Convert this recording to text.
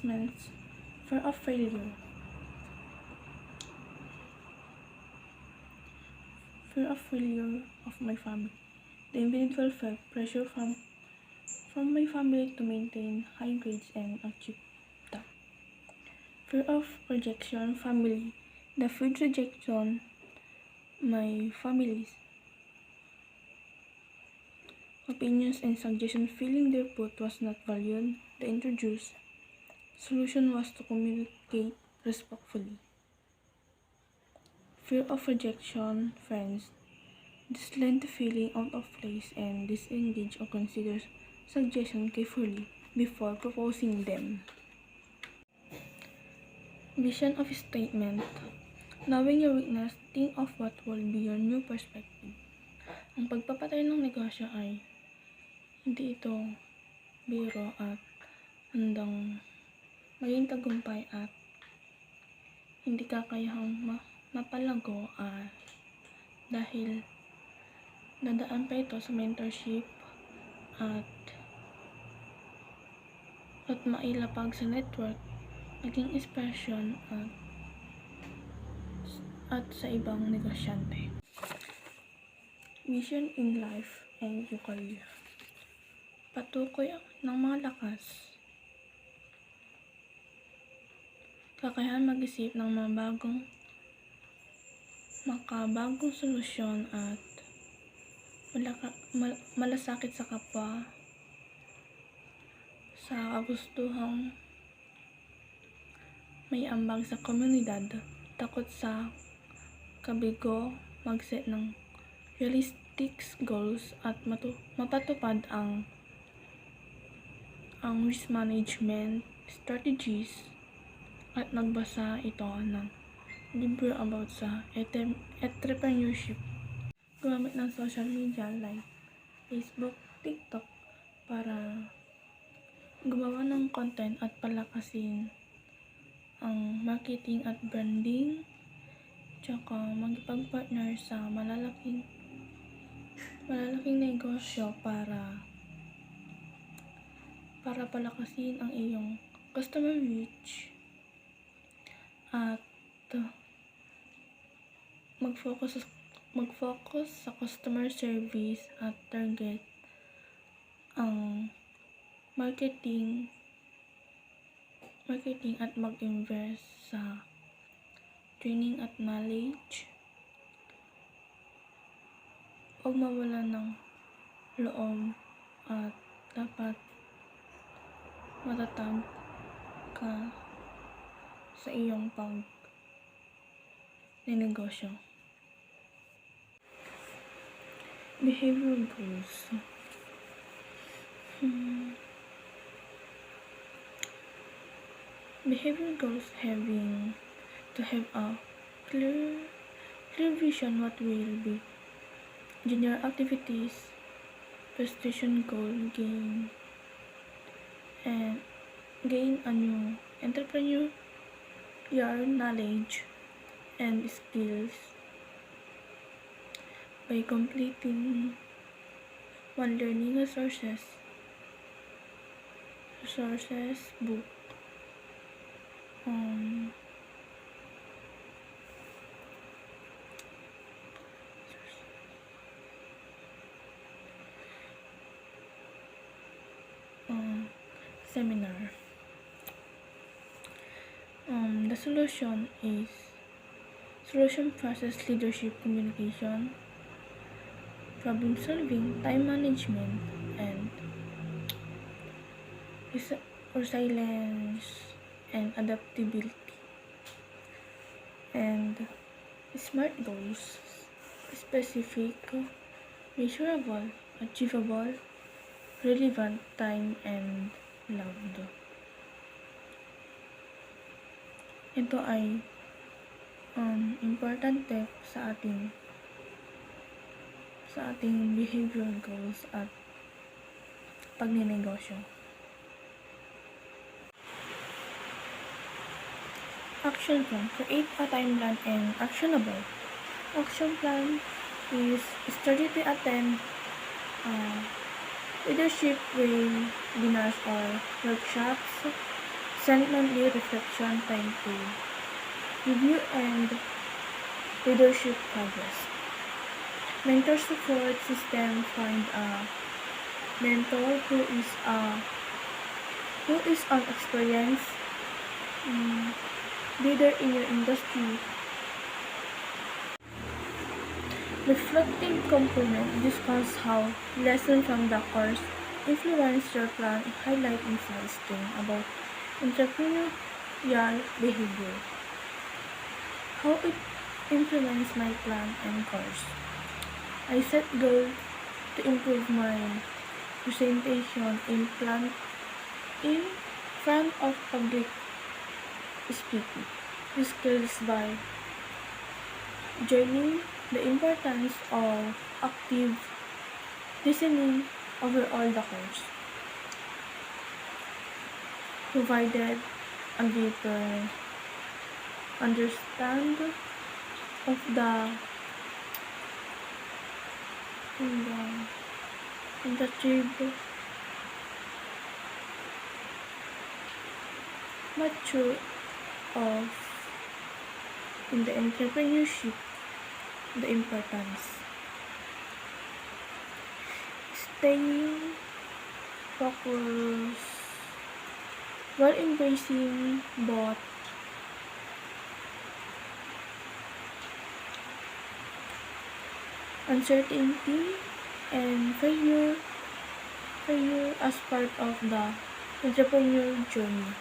assessments, fear of failure, of my family. The individual felt pressure from my family to maintain high grades and achieve that. Fear of rejection, family. The food rejection, my family's opinions and suggestions, feeling their input was not valued. The introduced solution was to communicate respectfully. Fear of rejection, friends. This led to feeling out of place and disengage or consider suggestions carefully before proposing them. Vision of statement. Knowing your weakness, think of what will be your new perspective. Ang pagpapatay ng negosyo ay hindi ito biro at handang maging tagumpay at hindi kakayahang mapalago dahil dadaan pa ito sa mentorship at mailapag sa network, naging inspirasyon at sa ibang negosyante. Mission in life and your career. Patukoy ng mga lakas. Kakayahan mag-isip ng mga makabagong solusyon at malasakit sa kapwa, sa kagustuhang may ambag sa komunidad, takot sa kabigo, mag-set ng realistic goals at mapatupad ang risk management strategies at nagbasa ito ng libro about sa entrepreneurship. Gumamit ng social media like Facebook, TikTok para gumawa ng content at palakasin ang marketing at branding, tsaka magpag-partner sa malalaking negosyo para palakasin ang iyong customer reach at mag-focus sa customer service at target ang marketing at mag-invest sa training at knowledge. Huwag mawala ng loob at dapat matatag ka sa iyong pag-negosyo. Behavioral goals. Behavioral goals having to have a clear vision what will be general activities, prestation goal, gain a new entrepreneurial knowledge and skills by completing one learning resources book. Seminar. The solution is process, leadership, communication, problem solving, time management, and resilience and adaptability. And SMART goals: specific, measurable, achievable, relevant, time, and loved. Ito ay importante sa ating behavioral goals at pagninegosyo. Action plan. Create a timeline and actionable. Action plan is study to attend leadership webinars or workshops, send monthly reflection time to review and leadership progress. Mentor support system find a mentor who is an experienced leader in your industry. Reflecting component discuss how lessons from the course influence your plan and highlight insights gained about entrepreneurial behavior. How it influenced my plan and course. I set goal to improve my presentation in front of public speaking skills by joining the importance of active listening overall the course. Provided a deeper understand of the achieve mature of in the entrepreneurship the importance. Staying focused while embracing both uncertainty and failure as part of the entrepreneurial journey.